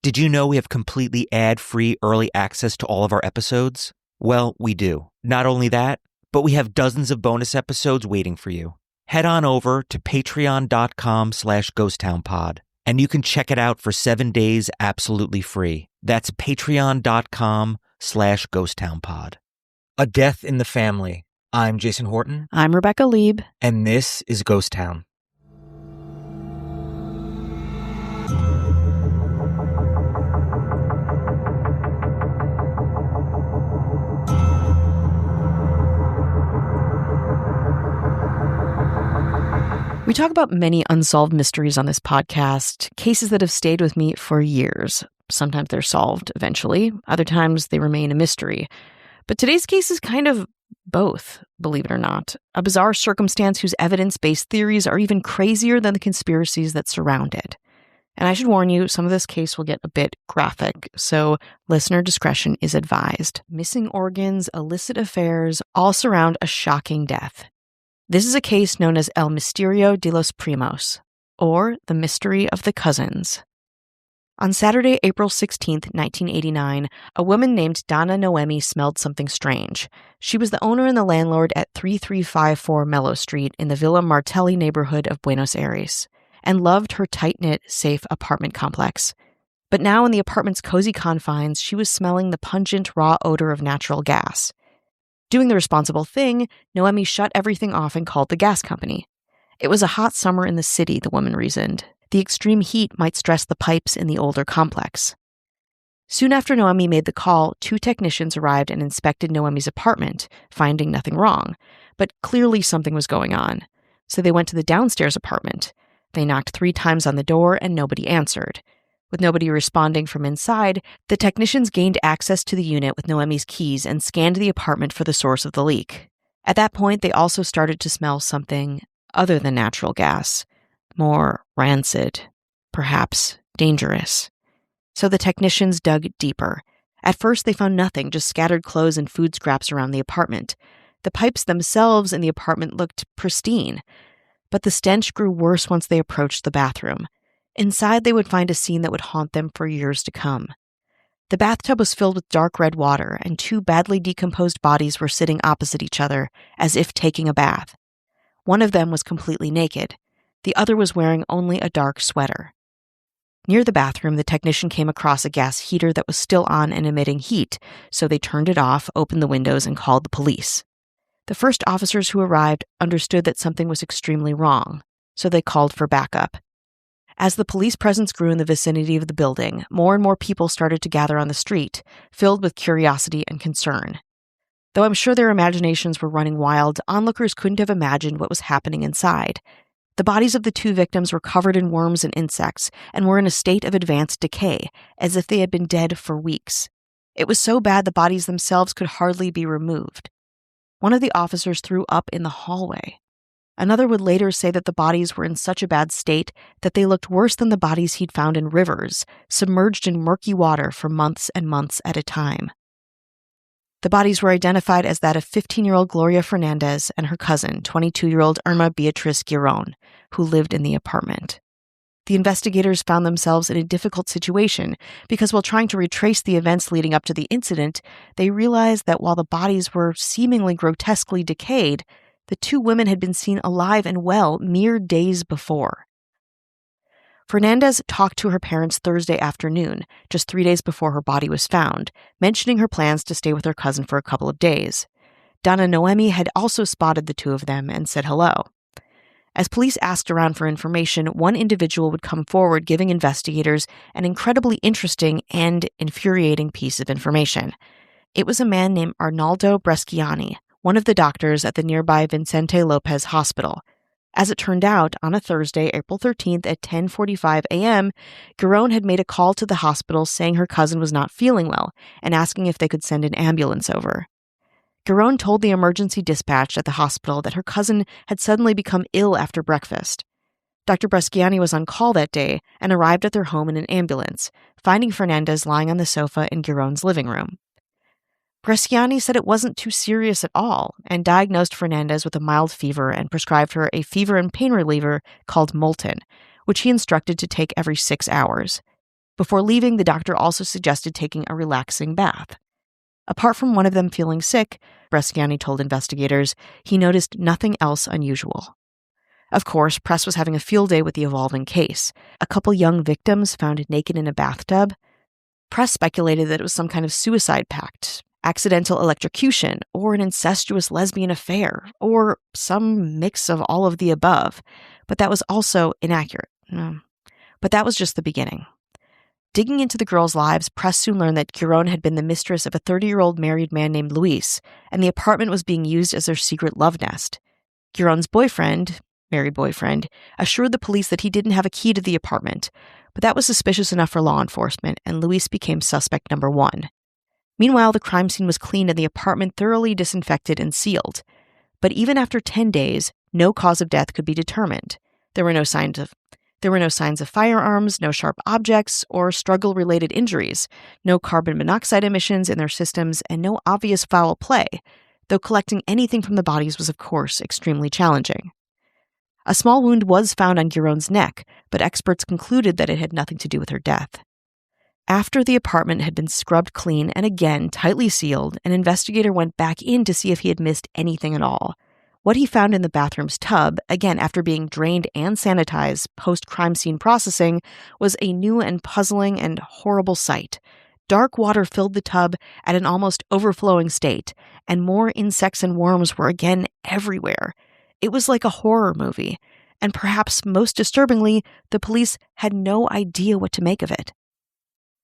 Did you know we have completely ad-free early access to all of our episodes? Well, we do. Not only that, but we have dozens of bonus episodes waiting for you. Head on over to patreon.com/ghosttownpod, and you can check it out for 7 days absolutely free. That's patreon.com/ghosttownpod. A Death in the Family. I'm Jason Horton. I'm Rebecca Lieb. And this is Ghost Town. We talk about many unsolved mysteries on this podcast, cases that have stayed with me for years. Sometimes they're solved eventually. Other times they remain a mystery. But today's case is kind of both, believe it or not. A bizarre circumstance whose evidence-based theories are even crazier than the conspiracies that surround it. And I should warn you, some of this case will get a bit graphic, so listener discretion is advised. Missing organs, illicit affairs, all surround a shocking death. This is a case known as El Misterio de los Primos, or the Mystery of the Cousins. On Saturday, April 16, 1989, a woman named Donna Noemi smelled something strange. She was the owner and the landlord at 3354 Mello Street in the Villa Martelli neighborhood of Buenos Aires, and loved her tight-knit, safe apartment complex. But now in the apartment's cozy confines, she was smelling the pungent, raw odor of natural gas. Doing the responsible thing, Noemi shut everything off and called the gas company. It was a hot summer in the city, the woman reasoned. The extreme heat might stress the pipes in the older complex. Soon after Noemi made the call, 2 technicians arrived and inspected Noemi's apartment, finding nothing wrong. But clearly something was going on. So they went to the downstairs apartment. They knocked 3 times on the door and nobody answered. With nobody responding from inside, the technicians gained access to the unit with Noemi's keys and scanned the apartment for the source of the leak. At that point, they also started to smell something other than natural gas, more rancid, perhaps dangerous. So the technicians dug deeper. At first, they found nothing, just scattered clothes and food scraps around the apartment. The pipes themselves in the apartment looked pristine, but the stench grew worse once they approached the bathroom. Inside, they would find a scene that would haunt them for years to come. The bathtub was filled with dark red water, and 2 badly decomposed bodies were sitting opposite each other, as if taking a bath. One of them was completely naked. The other was wearing only a dark sweater. Near the bathroom, the technician came across a gas heater that was still on and emitting heat, so they turned it off, opened the windows, and called the police. The first officers who arrived understood that something was extremely wrong, so they called for backup. As the police presence grew in the vicinity of the building, more and more people started to gather on the street, filled with curiosity and concern. Though I'm sure their imaginations were running wild, onlookers couldn't have imagined what was happening inside. The bodies of the 2 victims were covered in worms and insects and were in a state of advanced decay, as if they had been dead for weeks. It was so bad the bodies themselves could hardly be removed. One of the officers threw up in the hallway. Another would later say that the bodies were in such a bad state that they looked worse than the bodies he'd found in rivers, submerged in murky water for months and months at a time. The bodies were identified as that of 15-year-old Gloria Fernandez and her cousin, 22-year-old Irma Beatriz Giron, who lived in the apartment. The investigators found themselves in a difficult situation because while trying to retrace the events leading up to the incident, they realized that while the bodies were seemingly grotesquely decayed, the 2 women had been seen alive and well mere days before. Fernandez talked to her parents Thursday afternoon, just 3 days before her body was found, mentioning her plans to stay with her cousin for a couple of days. Donna Noemi had also spotted the 2 of them and said hello. As police asked around for information, one individual would come forward giving investigators an incredibly interesting and infuriating piece of information. It was a man named Arnaldo Bresciani, one of the doctors at the nearby Vicente Lopez Hospital. As it turned out, on a Thursday, April 13th at 10:45 a.m., Giron had made a call to the hospital saying her cousin was not feeling well and asking if they could send an ambulance over. Giron told the emergency dispatch at the hospital that her cousin had suddenly become ill after breakfast. Dr. Bresciani was on call that day and arrived at their home in an ambulance, finding Fernandez lying on the sofa in Giron's living room. Bresciani said it wasn't too serious at all and diagnosed Fernandez with a mild fever and prescribed her a fever and pain reliever called Molten, which he instructed to take every 6 hours. Before leaving, the doctor also suggested taking a relaxing bath. Apart from one of them feeling sick, Bresciani told investigators, he noticed nothing else unusual. Of course, press was having a field day with the evolving case. A couple young victims found naked in a bathtub. Press speculated that it was some kind of suicide pact, accidental electrocution, or an incestuous lesbian affair, or some mix of all of the above. But that was also inaccurate. But that was just the beginning. Digging into the girls' lives, press soon learned that Giron had been the mistress of a 30-year-old married man named Luis, and the apartment was being used as their secret love nest. Giron's married boyfriend, assured the police that he didn't have a key to the apartment, but that was suspicious enough for law enforcement, and Luis became suspect number 1. Meanwhile, the crime scene was cleaned and the apartment thoroughly disinfected and sealed. But even after 10 days, no cause of death could be determined. There were no signs of firearms, no sharp objects, or struggle-related injuries, no carbon monoxide emissions in their systems, and no obvious foul play, though collecting anything from the bodies was, of course, extremely challenging. A small wound was found on Giron's neck, but experts concluded that it had nothing to do with her death. After the apartment had been scrubbed clean and again tightly sealed, an investigator went back in to see if he had missed anything at all. What he found in the bathroom's tub, again after being drained and sanitized post-crime scene processing, was a new and puzzling and horrible sight. Dark water filled the tub at an almost overflowing state, and more insects and worms were again everywhere. It was like a horror movie, and perhaps most disturbingly, the police had no idea what to make of it.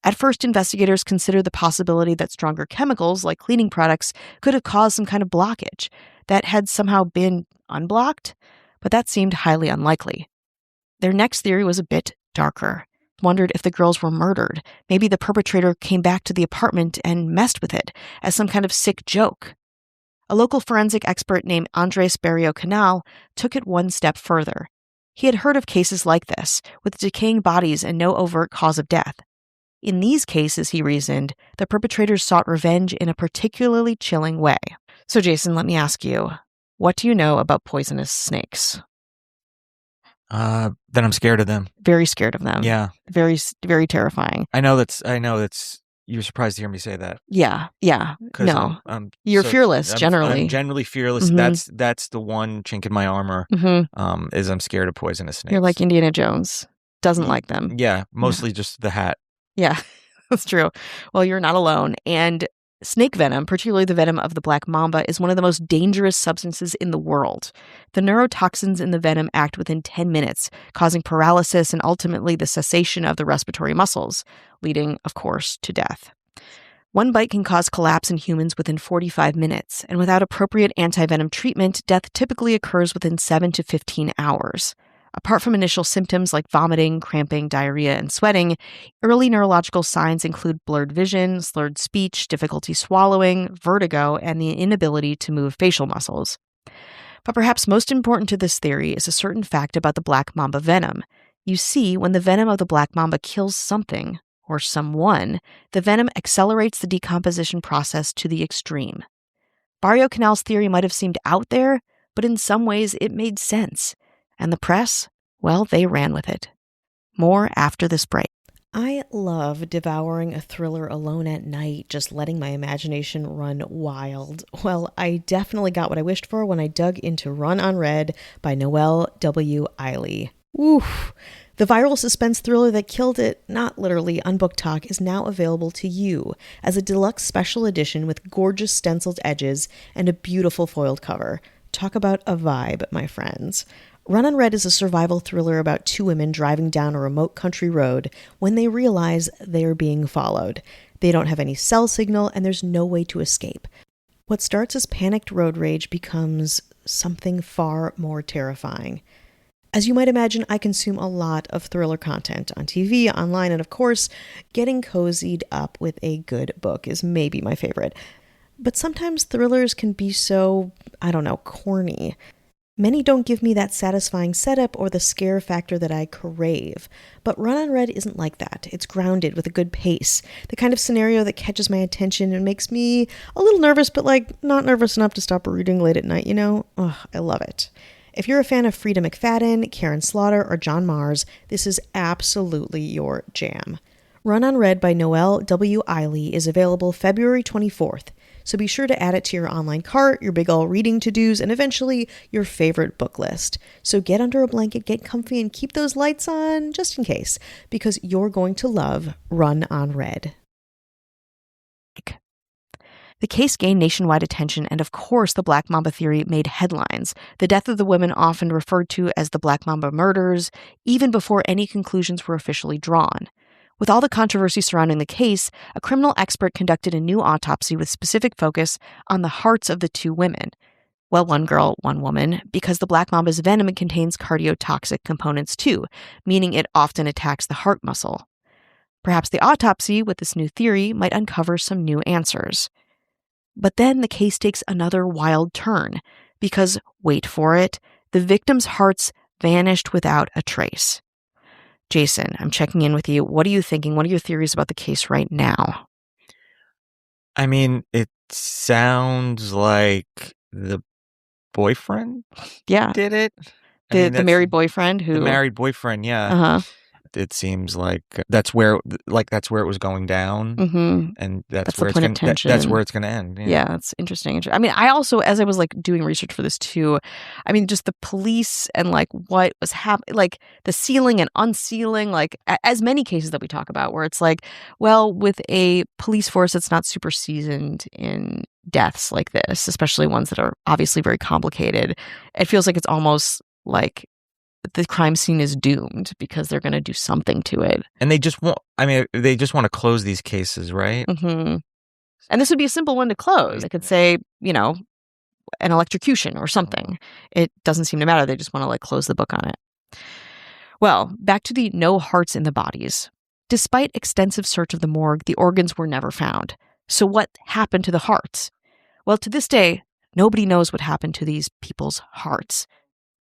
At first, investigators considered the possibility that stronger chemicals, like cleaning products, could have caused some kind of blockage that had somehow been unblocked, but that seemed highly unlikely. Their next theory was a bit darker. Wondered if the girls were murdered. Maybe the perpetrator came back to the apartment and messed with it as some kind of sick joke. A local forensic expert named Andres Barrio-Canal took it one step further. He had heard of cases like this, with decaying bodies and no overt cause of death. In these cases, he reasoned, the perpetrators sought revenge in a particularly chilling way. So, Jason, let me ask you, what do you know about poisonous snakes? That I'm scared of them. Very scared of them. Yeah. Very, very terrifying. I know that's, you're surprised to hear me say that. Yeah. No. You're fearless, generally. I'm generally fearless. Mm-hmm. That's the one chink in my armor, is I'm scared of poisonous snakes. You're like Indiana Jones. Doesn't like them. Yeah, mostly just the hat. Yeah, that's true. Well, you're not alone. And snake venom, particularly the venom of the black mamba, is one of the most dangerous substances in the world. The neurotoxins in the venom act within 10 minutes, causing paralysis and ultimately the cessation of the respiratory muscles, leading, of course, to death. One bite can cause collapse in humans within 45 minutes, and without appropriate antivenom treatment, death typically occurs within 7 to 15 hours. Apart from initial symptoms like vomiting, cramping, diarrhea, and sweating, early neurological signs include blurred vision, slurred speech, difficulty swallowing, vertigo, and the inability to move facial muscles. But perhaps most important to this theory is a certain fact about the black mamba venom. You see, when the venom of the black mamba kills something, or someone, the venom accelerates the decomposition process to the extreme. Barrio-Canal's theory might have seemed out there, but in some ways it made sense. And the press, well, they ran with it. More after this break. I love devouring a thriller alone at night, just letting my imagination run wild. Well, I definitely got what I wished for when I dug into Run Unread by Noelle W. Eiley. Oof. The viral suspense thriller that killed it, not literally, on Book Talk is now available to you as a deluxe special edition with gorgeous stenciled edges and a beautiful foiled cover. Talk about a vibe, my friends. Run Unread is a survival thriller about two women driving down a remote country road when they realize they are being followed. They don't have any cell signal and there's no way to escape. What starts as panicked road rage becomes something far more terrifying. As you might imagine, I consume a lot of thriller content on TV, online, and of course, getting cozied up with a good book is maybe my favorite. But sometimes thrillers can be so, corny. Many don't give me that satisfying setup or the scare factor that I crave. But Run Unread isn't like that. It's grounded with a good pace, the kind of scenario that catches my attention and makes me a little nervous, but not nervous enough to stop reading late at night, I love it. If you're a fan of Frida McFadden, Karen Slaughter, or John Mars, this is absolutely your jam. Run on Red by Noelle W. Eiley is available February 24th, so be sure to add it to your online cart, your big ol' reading to-dos, and eventually your favorite book list. So get under a blanket, get comfy, and keep those lights on just in case, because you're going to love Run on Red. The case gained nationwide attention, and of course, the Black Mamba theory made headlines. The death of the women often referred to as the Black Mamba murders, even before any conclusions were officially drawn. With all the controversy surrounding the case, a criminal expert conducted a new autopsy with specific focus on the hearts of the two women. Well, one girl, one woman, because the Black Mamba's venom contains cardiotoxic components too, meaning it often attacks the heart muscle. Perhaps the autopsy with this new theory might uncover some new answers. But then the case takes another wild turn, because, wait for it, the victims' hearts vanished without a trace. Jason, I'm checking in with you. What are you thinking? What are your theories about the case right now? I mean, it sounds like the boyfriend did it. The married boyfriend who... The married boyfriend, yeah. Uh-huh. It seems like that's where it was going down, and that's where it's going to end. Yeah, that's interesting. I mean, I also, as I was doing research for this too, I mean, just the police and what was happening, the sealing and unsealing, as many cases that we talk about, where it's with a police force that's not super seasoned in deaths like this, especially ones that are obviously very complicated, it feels like it's almost like the crime scene is doomed because they're going to do something to it. And they just want to close these cases, right? Mm-hmm. And this would be a simple one to close. They could say, an electrocution or something. It doesn't seem to matter. They just want to close the book on it. Well, back to the no hearts in the bodies. Despite extensive search of the morgue, the organs were never found. So what happened to the hearts? Well, to this day, nobody knows what happened to these people's hearts.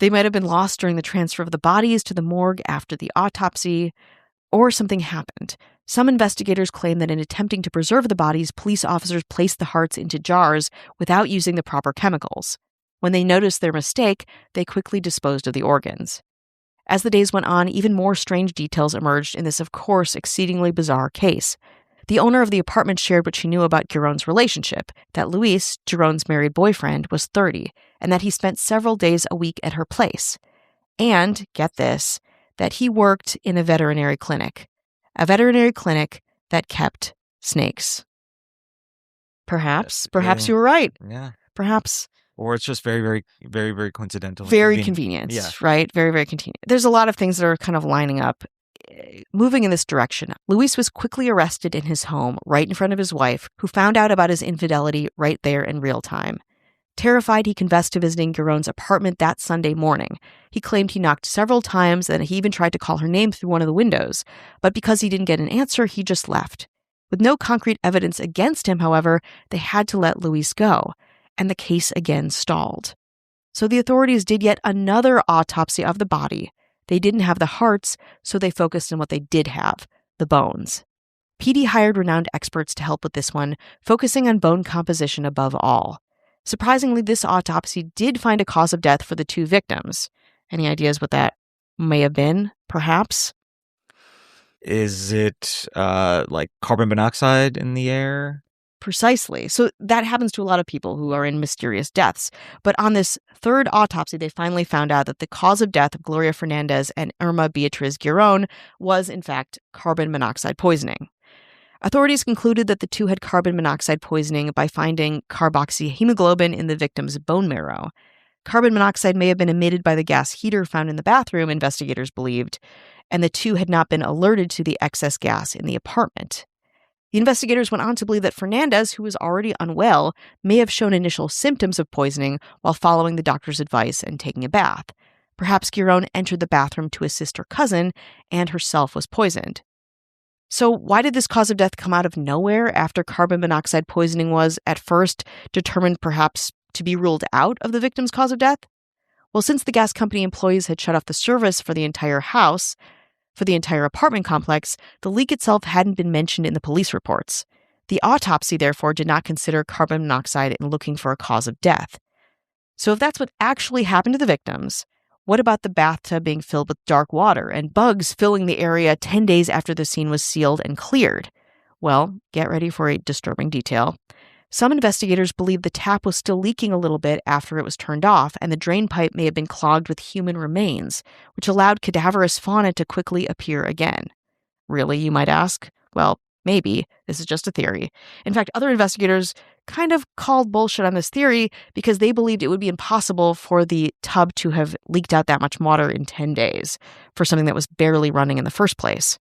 They might have been lost during the transfer of the bodies to the morgue after the autopsy, or something happened. Some investigators claim that in attempting to preserve the bodies, police officers placed the hearts into jars without using the proper chemicals. When they noticed their mistake, they quickly disposed of the organs. As the days went on, even more strange details emerged in this, of course, exceedingly bizarre case. The owner of the apartment shared what she knew about Giron's relationship, that Luis, Giron's married boyfriend, was 30, and that he spent several days a week at her place. And, get this, that he worked in a veterinary clinic that kept snakes. Perhaps you were right. Yeah. Perhaps. Or it's just very, very, very, very coincidental. Very convenient, yeah. Right? Very, very convenient. There's a lot of things that are kind of lining up. Moving in this direction, Luis was quickly arrested in his home right in front of his wife, who found out about his infidelity right there in real time. Terrified, he confessed to visiting Giron's apartment that Sunday morning. He claimed he knocked several times and he even tried to call her name through one of the windows, but because he didn't get an answer, he just left. With no concrete evidence against him, however, they had to let Luis go, and the case again stalled. So the authorities did yet another autopsy of the body. They didn't have the hearts, so they focused on what they did have, the bones. PD hired renowned experts to help with this one, focusing on bone composition above all. Surprisingly, this autopsy did find a cause of death for the two victims. Any ideas what that may have been, perhaps? Is it carbon monoxide in the air? Precisely. So that happens to a lot of people who are in mysterious deaths. But on this third autopsy, they finally found out that the cause of death of Gloria Fernandez and Irma Beatriz Giron was, in fact, carbon monoxide poisoning. Authorities concluded that the two had carbon monoxide poisoning by finding carboxyhemoglobin in the victim's bone marrow. Carbon monoxide may have been emitted by the gas heater found in the bathroom, investigators believed, and the two had not been alerted to the excess gas in the apartment. The investigators went on to believe that Fernandez, who was already unwell, may have shown initial symptoms of poisoning while following the doctor's advice and taking a bath. Perhaps Giron entered the bathroom to assist her cousin and herself was poisoned. So why did this cause of death come out of nowhere after carbon monoxide poisoning was, at first, determined perhaps to be ruled out of the victim's cause of death? Well, since the gas company employees had shut off the service for the entire house, for the entire apartment complex, the leak itself hadn't been mentioned in the police reports. The autopsy, therefore, did not consider carbon monoxide in looking for a cause of death. So if that's what actually happened to the victims, What about the bathtub being filled with dark water and bugs filling the area 10 days after the scene was sealed and cleared? Well, get ready for a disturbing detail. Some investigators believe the tap was still leaking a little bit after it was turned off, and the drain pipe may have been clogged with human remains, which allowed cadaverous fauna to quickly appear again. Really, you might ask? Well, maybe. This is just a theory. In fact, other investigators kind of called bullshit on this theory because they believed it would be impossible for the tub to have leaked out that much water in 10 days for something that was barely running in the first place.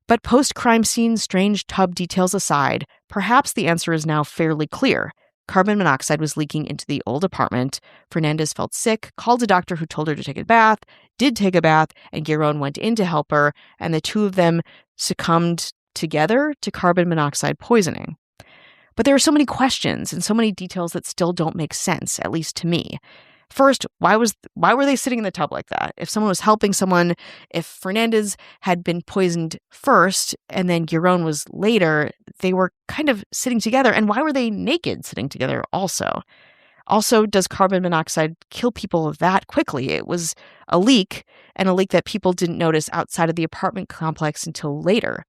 But post-crime scene strange tub details aside, perhaps the answer is now fairly clear. Carbon monoxide was leaking into the old apartment. Fernandez felt sick, called a doctor who told her to take a bath, did take a bath, and Giron went in to help her, and the two of them succumbed together to carbon monoxide poisoning. But there are so many questions and so many details that still don't make sense, at least to me. First, why were they sitting in the tub like that? If someone was helping someone, if Fernandez had been poisoned first and then Giron was later, they were kind of sitting together. And why were they naked sitting together also? Also, does carbon monoxide kill people that quickly? It was a leak, and a leak that people didn't notice outside of the apartment complex until later.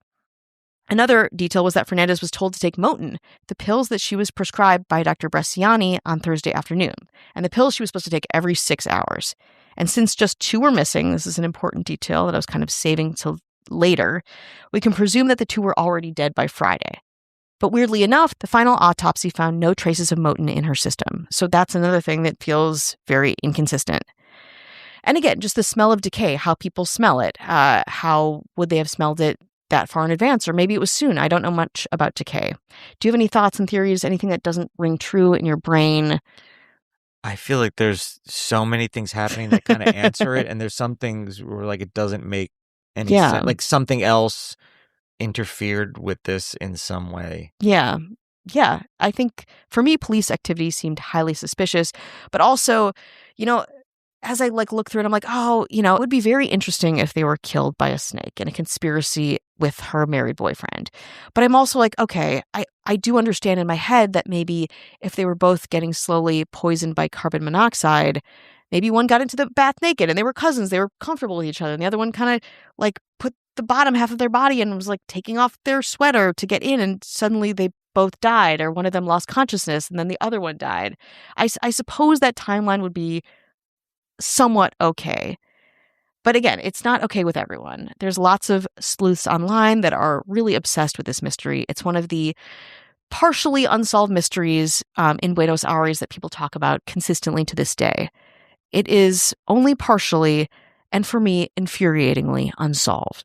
Another detail was that Fernandez was told to take Motin, the pills that she was prescribed by Dr. Bresciani on Thursday afternoon, and the pills she was supposed to take every 6 hours. And since just 2 were missing, this is an important detail that I was kind of saving till later, we can presume that the 2 were already dead by Friday. But weirdly enough, the final autopsy found no traces of Motin in her system. So that's another thing that feels very inconsistent. And again, just the smell of decay, how people smell it. How would they have smelled it that far in advance? Or maybe it was soon. I don't know much about decay. Do you have any thoughts and theories, anything that doesn't ring true in your brain? I feel like there's so many things happening that kind of answer it. And there's some things where like it doesn't make any sense. Like something else interfered with this in some way. Yeah. I think for me, police activity seemed highly suspicious, but also, as I look through it, I'm like, it would be very interesting if they were killed by a snake in a conspiracy with her married boyfriend. But I'm also like, okay, I do understand in my head that maybe if they were both getting slowly poisoned by carbon monoxide, maybe one got into the bath naked and they were cousins, they were comfortable with each other, and the other one kind of put the bottom half of their body and was taking off their sweater to get in, and suddenly they both died, or one of them lost consciousness and then the other one died. I suppose that timeline would be somewhat okay. But again, it's not okay with everyone. There's lots of sleuths online that are really obsessed with this mystery. It's one of the partially unsolved mysteries in Buenos Aires that people talk about consistently to this day. It is only partially, and for me, infuriatingly unsolved.